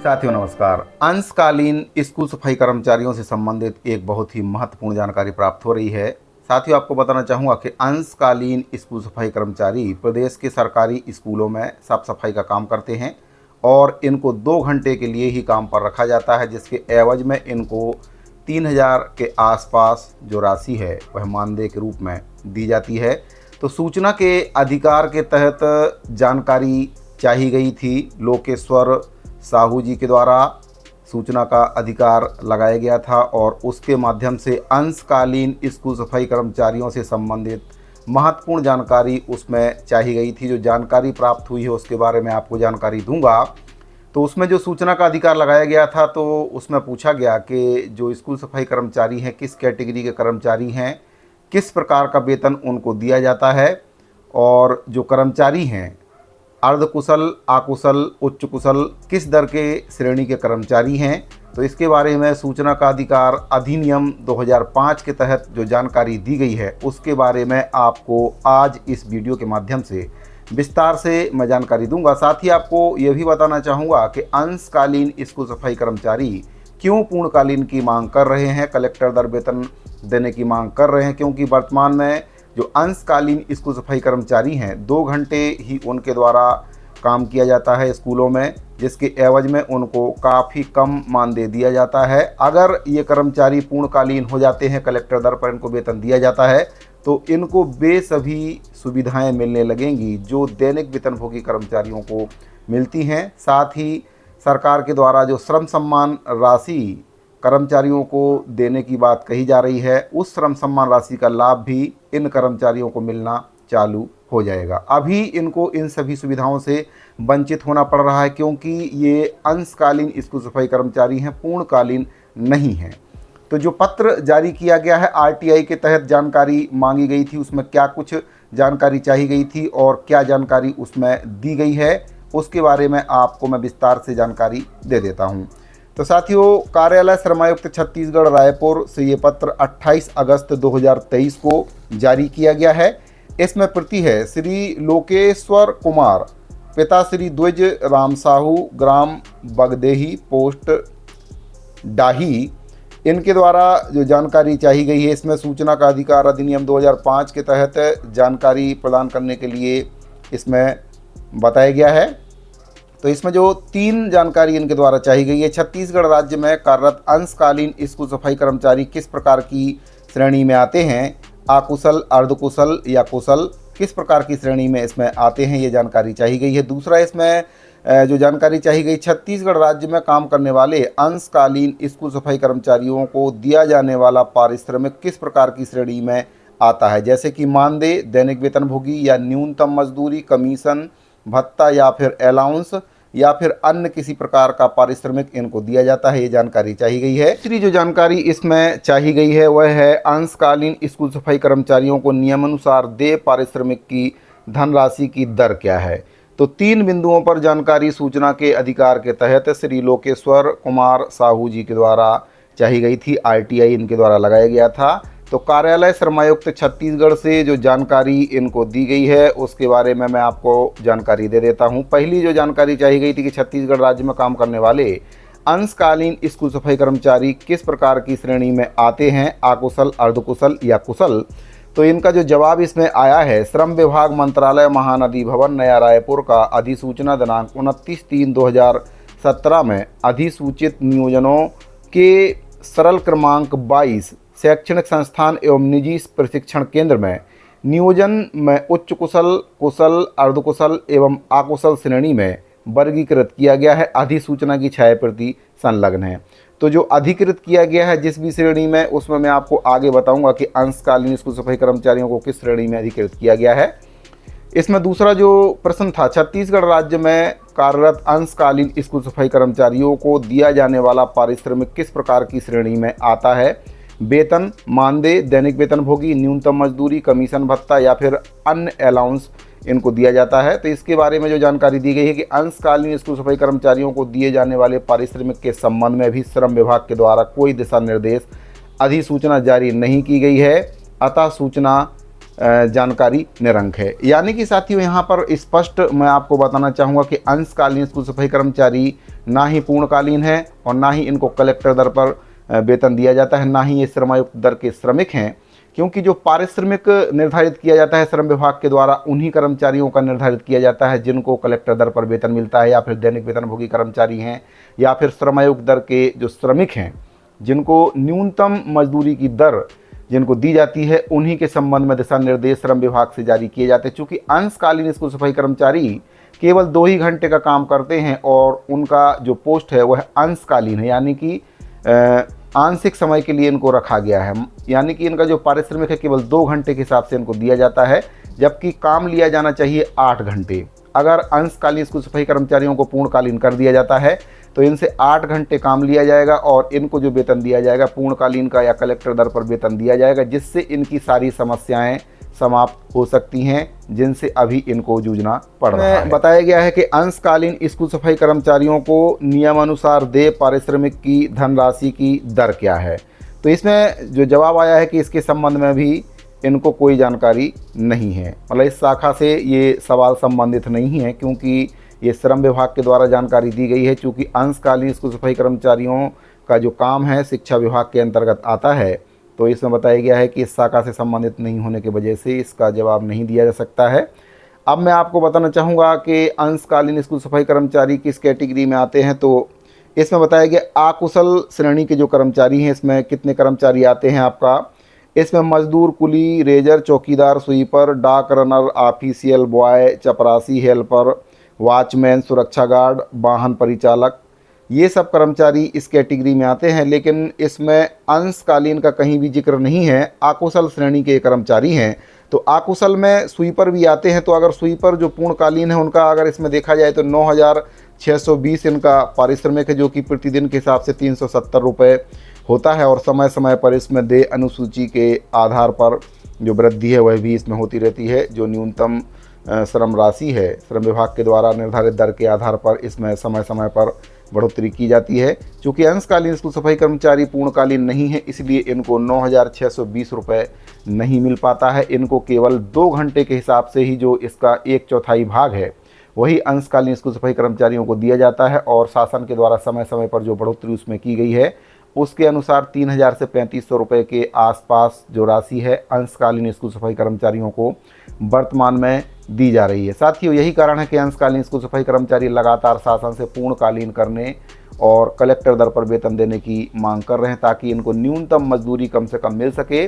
साथियों नमस्कार। अंशकालीन स्कूल सफाई कर्मचारियों से संबंधित एक बहुत ही महत्वपूर्ण जानकारी प्राप्त हो रही है। साथियों आपको बताना चाहूँगा कि अंशकालीन स्कूल सफाई कर्मचारी प्रदेश के सरकारी स्कूलों में साफ सफाई का काम करते हैं और इनको 2 घंटे के लिए ही काम पर रखा जाता है, जिसके एवज में इनको 3000 के आसपास जो राशि है वह मानदेय के रूप में दी जाती है। तो सूचना के अधिकार के तहत जानकारी चाही गई थी। लोकेश्वर साहू जी के द्वारा सूचना का अधिकार लगाया गया था और उसके माध्यम से अंशकालीन स्कूल सफाई कर्मचारियों से संबंधित महत्वपूर्ण जानकारी उसमें चाही गई थी। जो जानकारी प्राप्त हुई है उसके बारे में आपको जानकारी दूंगा। तो उसमें जो सूचना का अधिकार लगाया गया था तो उसमें पूछा गया कि जो स्कूल सफाई कर्मचारी हैं किस कैटेगरी के कर्मचारी हैं, किस प्रकार का वेतन उनको दिया जाता है और जो कर्मचारी हैं अर्धकुशल, अकुशल, उच्च कुशल किस दर के श्रेणी के कर्मचारी हैं। तो इसके बारे में सूचना का अधिकार अधिनियम 2005 के तहत जो जानकारी दी गई है उसके बारे में आपको आज इस वीडियो के माध्यम से विस्तार से मैं जानकारी दूंगा। साथ ही आपको यह भी बताना चाहूँगा कि अंशकालीन स्कूल सफाई कर्मचारी क्यों पूर्णकालीन की मांग कर रहे हैं, कलेक्टर दर वेतन देने की मांग कर रहे हैं, क्योंकि वर्तमान में जो अंशकालीन स्कूल सफाई कर्मचारी हैं 2 घंटे ही उनके द्वारा काम किया जाता है स्कूलों में, जिसके एवज में उनको काफ़ी कम मानदेय दिया जाता है। अगर ये कर्मचारी पूर्णकालीन हो जाते हैं, कलेक्टर दर पर इनको वेतन दिया जाता है तो इनको वे सभी सुविधाएं मिलने लगेंगी जो दैनिक वेतनभोगी कर्मचारियों को मिलती हैं। साथ ही सरकार के द्वारा जो श्रम सम्मान राशि कर्मचारियों को देने की बात कही जा रही है, उस श्रम सम्मान राशि का लाभ भी इन कर्मचारियों को मिलना चालू हो जाएगा। अभी इनको इन सभी सुविधाओं से वंचित होना पड़ रहा है क्योंकि ये अंशकालीन स्कूल सफाई कर्मचारी हैं, पूर्णकालीन नहीं हैं। तो जो पत्र जारी किया गया है आरटीआई के तहत जानकारी मांगी गई थी, उसमें क्या कुछ जानकारी चाहिए गई थी और क्या जानकारी उसमें दी गई है उसके बारे में आपको मैं विस्तार से जानकारी दे देता हूँ। तो साथियों, कार्यालय श्रमायुक्त छत्तीसगढ़ रायपुर से ये पत्र 28 अगस्त 2023 को जारी किया गया है। इसमें प्रति है श्री लोकेश्वर कुमार, पिता श्री द्विज राम साहू, ग्राम बगदेही, पोस्ट डाही, इनके द्वारा जो जानकारी चाही गई है। इसमें सूचना का अधिकार अधिनियम 2005 के तहत जानकारी प्रदान करने के लिए इसमें बताया गया है। तो इसमें जो 3 जानकारी इनके द्वारा चाही गई है, छत्तीसगढ़ राज्य में कार्यरत अंशकालीन स्कूल सफाई कर्मचारी किस प्रकार की श्रेणी में आते हैं, अकुशल, अर्धकुशल या कुशल किस प्रकार की श्रेणी में इसमें आते हैं, ये जानकारी चाही गई है। दूसरा इसमें जो जानकारी चाही गई, छत्तीसगढ़ राज्य में काम करने वाले अंशकालीन स्कूल सफाई कर्मचारियों को दिया जाने वाला पारिश्रमिक किस प्रकार की श्रेणी में आता है, जैसे कि मानदेय, दैनिक वेतनभोगी या न्यूनतम मजदूरी, कमीशन, भत्ता या फिर अलाउंस या फिर अन्य किसी प्रकार का पारिश्रमिक इनको दिया जाता है, ये जानकारी चाही गई है। तीसरी जो जानकारी इसमें चाही गई है वह है अंशकालीन स्कूल सफाई कर्मचारियों को नियमानुसार देय पारिश्रमिक की धनराशि की दर क्या है। तो 3 बिंदुओं पर जानकारी सूचना के अधिकार के तहत श्री लोकेश्वर कुमार साहू जी के द्वारा चाही गई थी, आरटीआई इनके द्वारा लगाया गया था। तो कार्यालय श्रमायुक्त छत्तीसगढ़ से जो जानकारी इनको दी गई है उसके बारे में मैं आपको जानकारी दे देता हूं। पहली जो जानकारी चाही गई थी कि छत्तीसगढ़ राज्य में काम करने वाले अंशकालीन स्कूल सफाई कर्मचारी किस प्रकार की श्रेणी में आते हैं, अकुशल, अर्धकुशल या कुशल। तो इनका जो जवाब इसमें आया है, श्रम विभाग मंत्रालय, महानदी भवन, नया रायपुर का अधिसूचना दिनांक 29/3/2017 में अधिसूचित नियोजनों के सरल क्रमांक 22 शैक्षणिक संस्थान एवं निजी प्रशिक्षण केंद्र में नियोजन में उच्च कुशल, कुशल, अर्धकुशल एवं अकुशल श्रेणी में वर्गीकृत किया गया है। अधिसूचना की छायाप्रति संलग्न है। तो जो अधिकृत किया गया है जिस भी श्रेणी में, उसमें मैं आपको आगे बताऊंगा कि अंशकालीन स्कूल सफाई कर्मचारियों को किस श्रेणी में अधिकृत किया गया है। इसमें दूसरा जो प्रश्न था, छत्तीसगढ़ राज्य में कार्यरत अंशकालीन स्कूल सफाई कर्मचारियों को दिया जाने वाला पारिश्रमिक किस प्रकार की श्रेणी में आता है, वेतन, मानदेय, दैनिक वेतनभोगी, न्यूनतम मजदूरी, कमीशन, भत्ता या फिर अन्य अलाउंस इनको दिया जाता है। तो इसके बारे में जो जानकारी दी गई है कि अंशकालीन स्कूल सफाई कर्मचारियों को दिए जाने वाले पारिश्रमिक के संबंध में भी श्रम विभाग के द्वारा कोई दिशा निर्देश, अधिसूचना जारी नहीं की गई है। अतः सूचना जानकारी निरंक है। यानी कि साथियों यहाँ पर स्पष्ट मैं आपको बताना चाहूँगा कि अंशकालीन स्कूल सफाई कर्मचारी ना ही पूर्णकालीन है और ना ही इनको कलेक्टर दर पर वेतन दिया जाता है, ना ही ये श्रमायुक्त दर के श्रमिक हैं, क्योंकि जो पारिश्रमिक निर्धारित किया जाता है श्रम विभाग के द्वारा उन्हीं कर्मचारियों का निर्धारित किया जाता है जिनको कलेक्टर दर पर वेतन मिलता है, या फिर दैनिक वेतनभोगी कर्मचारी हैं, या फिर श्रमायुक्त दर के जो श्रमिक हैं जिनको न्यूनतम मजदूरी की दर जिनको दी जाती है, उन्हीं के संबंध में दिशा निर्देश श्रम विभाग से जारी किए जाते हैं। चूँकि अंशकालीन स्कूल सफाई कर्मचारी केवल 2 ही घंटे का काम करते हैं और उनका जो पोस्ट है वह अंशकालीन है, यानी कि आंशिक समय के लिए इनको रखा गया है, यानी कि इनका जो पारिश्रमिक है केवल 2 घंटे के हिसाब से इनको दिया जाता है, जबकि काम लिया जाना चाहिए 8 घंटे। अगर अंशकालीन स्कूल सफाई कर्मचारियों को पूर्णकालीन कर दिया जाता है तो इनसे 8 घंटे काम लिया जाएगा और इनको जो वेतन दिया जाएगा पूर्णकालीन का या कलेक्टर दर पर वेतन दिया जाएगा, जिससे इनकी सारी समस्याएं समाप्त हो सकती हैं जिनसे अभी इनको जूझना पड़ रहा है। बताया गया है कि अंशकालीन स्कूल सफाई कर्मचारियों को नियमानुसार देय पारिश्रमिक की धनराशि की दर क्या है। तो इसमें जो जवाब आया है कि इसके संबंध में भी इनको कोई जानकारी नहीं है, मतलब इस शाखा से ये सवाल संबंधित नहीं है, क्योंकि ये श्रम विभाग के द्वारा जानकारी दी गई है। चूँकि अंशकालीन स्कूल सफाई कर्मचारियों का जो काम है शिक्षा विभाग के अंतर्गत आता है, तो इसमें बताया गया है कि इस शाखा से संबंधित नहीं होने की वजह से इसका जवाब नहीं दिया जा सकता है। अब मैं आपको बताना चाहूँगा कि अंशकालीन स्कूल सफाई कर्मचारी किस कैटेगरी में आते हैं। तो इसमें बताया गया अकुशल श्रेणी के जो कर्मचारी हैं, इसमें कितने कर्मचारी आते हैं आपका, इसमें मजदूर, कुली, रेजर, चौकीदार, स्वीपर, डाक रनर, ऑफिशियल बॉय, चपरासी, हेल्पर, वॉचमैन, सुरक्षा गार्ड, वाहन परिचालक, ये सब कर्मचारी इस कैटेगरी में आते हैं। लेकिन इसमें अंशकालीन का कहीं भी जिक्र नहीं है। अकुशल श्रेणी के कर्मचारी हैं, तो अकुशल में स्वीपर भी आते हैं। तो अगर स्वीपर जो पूर्णकालीन है उनका अगर इसमें देखा जाए तो 9,620 इनका पारिश्रमिक है, जो कि प्रतिदिन के हिसाब से 370 रुपये होता है और समय समय पर इसमें देय अनुसूची के आधार पर जो वृद्धि है वह भी इसमें होती रहती है। जो न्यूनतम श्रम राशि है श्रम विभाग के द्वारा निर्धारित दर के आधार पर इसमें समय समय पर बढ़ोतरी की जाती है। चूँकि अंशकालीन स्कूल सफाई कर्मचारी पूर्णकालीन नहीं है, इसलिए इनको 9,620 रुपये नहीं मिल पाता है। इनको केवल 2 घंटे के हिसाब से ही जो इसका 1/4 भाग है वही अंशकालीन स्कूल सफाई कर्मचारियों को दिया जाता है, और शासन के द्वारा समय समय पर जो बढ़ोतरी उसमें की गई है उसके अनुसार 3,000 से 3,500 रुपये के आसपास जो राशि है अंशकालीन स्कूल सफाई कर्मचारियों को वर्तमान में दी जा रही है। साथियों, यही कारण है कि अंशकालीन स्कूल सफाई कर्मचारी लगातार शासन से पूर्णकालीन करने और कलेक्टर दर पर वेतन देने की मांग कर रहे हैं, ताकि इनको न्यूनतम मजदूरी कम से कम मिल सके।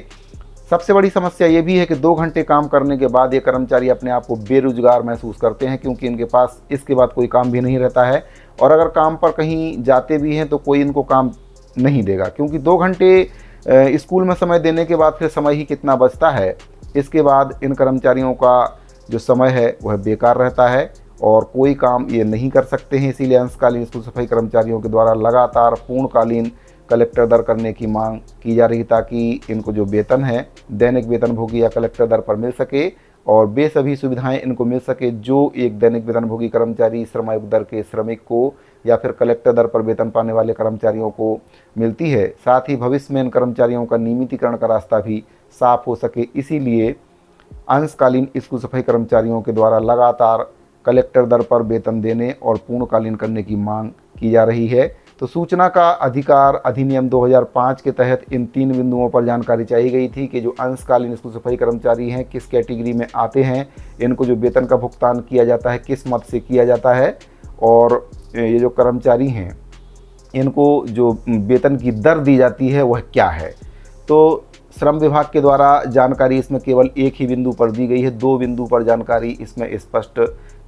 सबसे बड़ी समस्या ये भी है कि 2 घंटे काम करने के बाद ये कर्मचारी अपने आप को बेरोजगार महसूस करते हैं, क्योंकि इनके पास इसके बाद कोई काम भी नहीं रहता है, और अगर काम पर कहीं जाते भी हैं तो कोई इनको काम नहीं देगा, क्योंकि 2 घंटे स्कूल में समय देने के बाद फिर समय ही कितना बचता है। इसके बाद इन कर्मचारियों का जो समय है वह बेकार रहता है और कोई काम ये नहीं कर सकते हैं। इसीलिए अंशकालीन स्कूल सफाई कर्मचारियों के द्वारा लगातार पूर्णकालीन कलेक्टर दर करने की मांग की जा रही, ताकि इनको जो वेतन है दैनिक वेतनभोगी या कलेक्टर दर पर मिल सके और वे सभी सुविधाएं इनको मिल सके जो एक दैनिक वेतनभोगी कर्मचारी श्रमायुक्त दर के श्रमिक को या फिर कलेक्टर दर पर वेतन पाने वाले कर्मचारियों को मिलती है। साथ ही भविष्य में इन कर्मचारियों का नियमितीकरण का रास्ता भी साफ हो सके, इसीलिए अंशकालीन स्कूल सफाई कर्मचारियों के द्वारा लगातार कलेक्टर दर पर वेतन देने और पूर्णकालीन करने की मांग की जा रही है। तो सूचना का अधिकार अधिनियम 2005 के तहत इन 3 बिंदुओं पर जानकारी चाहिए गई थी कि जो अंशकालीन स्कूल सफाई कर्मचारी हैं किस कैटेगरी में आते हैं, इनको जो वेतन का भुगतान किया जाता है किस मद से किया जाता है, और ये जो कर्मचारी हैं इनको जो वेतन की दर दी जाती है वह क्या है। तो श्रम विभाग के द्वारा जानकारी इसमें केवल एक ही बिंदु पर दी गई है, 2 बिंदु पर जानकारी इसमें स्पष्ट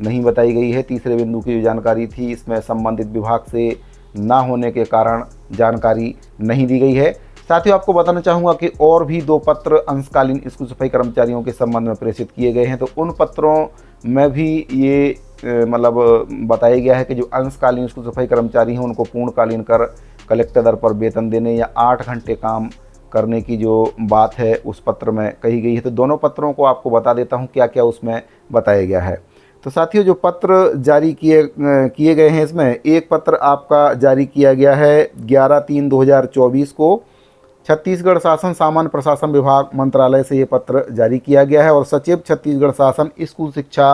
नहीं बताई गई है। तीसरे बिंदु की जो जानकारी थी इसमें संबंधित विभाग से ना होने के कारण जानकारी नहीं दी गई है। साथियों, आपको बताना चाहूँगा कि और भी 2 पत्र अंशकालीन स्कूल सफाई कर्मचारियों के संबंध में प्रेषित किए गए हैं। तो उन पत्रों में भी ये बताया गया है कि जो अंशकालीन स्कूल सफाई कर्मचारी हैं उनको पूर्णकालीन कर कलेक्टर दर पर वेतन देने या 8 घंटे काम करने की जो बात है उस पत्र में कही गई है। तो दोनों पत्रों को आपको बता देता हूँ क्या क्या उसमें बताया गया है। तो साथियों, जो पत्र जारी किए गए हैं इसमें एक पत्र आपका जारी किया गया है 11/3/2024 को छत्तीसगढ़ शासन सामान्य प्रशासन विभाग मंत्रालय से ये पत्र जारी किया गया है और सचिव छत्तीसगढ़ शासन स्कूल शिक्षा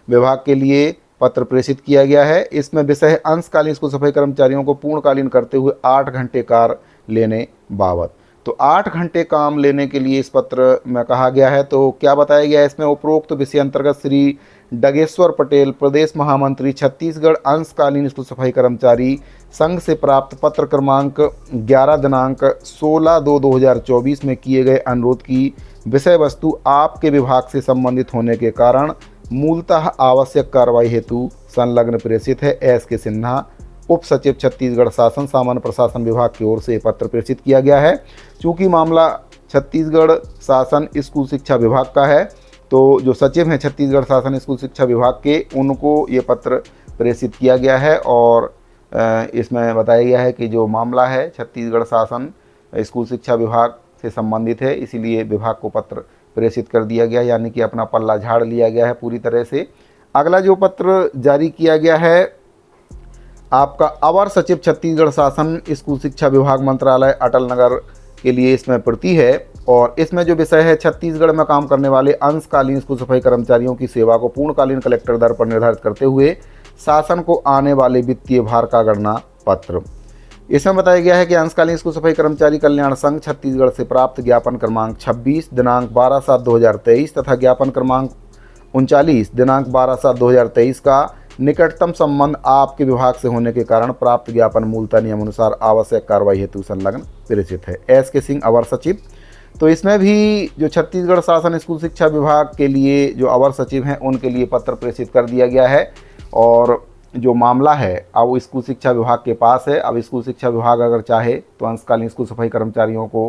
विभाग के लिए पत्र प्रेषित किया गया है। इसमें विषय है अंशकालीन स्कूल सफाई कर्मचारियों को पूर्णकालीन करते हुए 8 घंटे कार्य लेने बाबत। तो 8 घंटे काम लेने के लिए इस पत्र में कहा गया है। तो क्या बताया गया है इसमें? उपरोक्त विषय अंतर्गत श्री डगेश्वर पटेल, प्रदेश महामंत्री छत्तीसगढ़ अंशकालीन स्कूल सफाई कर्मचारी संघ से प्राप्त पत्र क्रमांक 11 दिनांक 16/2/2024 में किए गए अनुरोध की विषय वस्तु आपके विभाग से संबंधित होने के कारण मूलतः आवश्यक कार्रवाई हेतु संलग्न प्रेषित है। एस के सिन्हा, उप सचिव छत्तीसगढ़ शासन सामान्य प्रशासन विभाग की ओर से पत्र प्रेषित किया गया है। चूँकि मामला छत्तीसगढ़ शासन स्कूल शिक्षा विभाग का है, तो जो सचिव हैं छत्तीसगढ़ शासन स्कूल शिक्षा विभाग के, उनको ये पत्र प्रेषित किया गया है और इसमें बताया गया है कि जो मामला है छत्तीसगढ़ शासन स्कूल शिक्षा विभाग से संबंधित है, इसीलिए विभाग को पत्र प्रेषित कर दिया गया, यानी कि अपना पल्ला झाड़ लिया गया है पूरी तरह से। अगला जो पत्र जारी किया गया है आपका अवर सचिव छत्तीसगढ़ शासन स्कूल शिक्षा विभाग मंत्रालय अटल नगर के लिए इसमें प्रति है और इसमें जो विषय है छत्तीसगढ़ में काम करने वाले अंशकालीन स्कूल सफाई कर्मचारियों की सेवा को पूर्णकालीन कलेक्टर दर पर निर्धारित करते हुए शासन को आने वाले वित्तीय भार का गणना पत्र। इसमें बताया गया है कि अंशकालीन स्कूल सफाई कर्मचारी कल्याण संघ छत्तीसगढ़ से प्राप्त ज्ञापन क्रमांक 26 दिनांक 12/7/2023 तथा ज्ञापन क्रमांक 39 दिनांक 12/7/2023 का निकटतम संबंध आपके विभाग से होने के कारण प्राप्त ज्ञापन मूलतः नियमानुसार आवश्यक कार्रवाई हेतु संलग्न प्रेषित है। एस के सिंह, अवर सचिव। तो इसमें भी जो छत्तीसगढ़ शासन स्कूल शिक्षा विभाग के लिए जो अवर सचिव हैं उनके लिए पत्र प्रेषित कर दिया गया है और जो मामला है अब स्कूल शिक्षा विभाग के पास है। अब स्कूल शिक्षा विभाग अगर चाहे तो अंशकालीन स्कूल सफाई कर्मचारियों को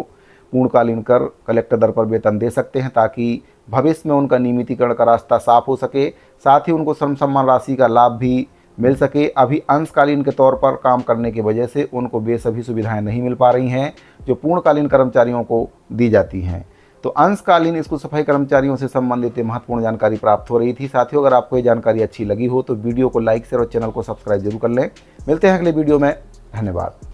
पूर्णकालीन कर कलेक्टर दर पर वेतन दे सकते हैं ताकि भविष्य में उनका नियमितीकरण का रास्ता साफ हो सके, साथ ही उनको श्रम सम्मान राशि का लाभ भी मिल सके। अभी अंशकालीन के तौर पर काम करने की वजह से उनको वे सभी सुविधाएं नहीं मिल पा रही हैं जो पूर्णकालीन कर्मचारियों को दी जाती हैं। तो अंशकालीन स्कूल सफाई कर्मचारियों से संबंधित महत्वपूर्ण जानकारी प्राप्त हो रही थी। साथियों, अगर आपको ये जानकारी अच्छी लगी हो तो वीडियो को लाइक, शेयर और चैनल को सब्सक्राइब जरूर कर लें। मिलते हैं अगले वीडियो में। धन्यवाद।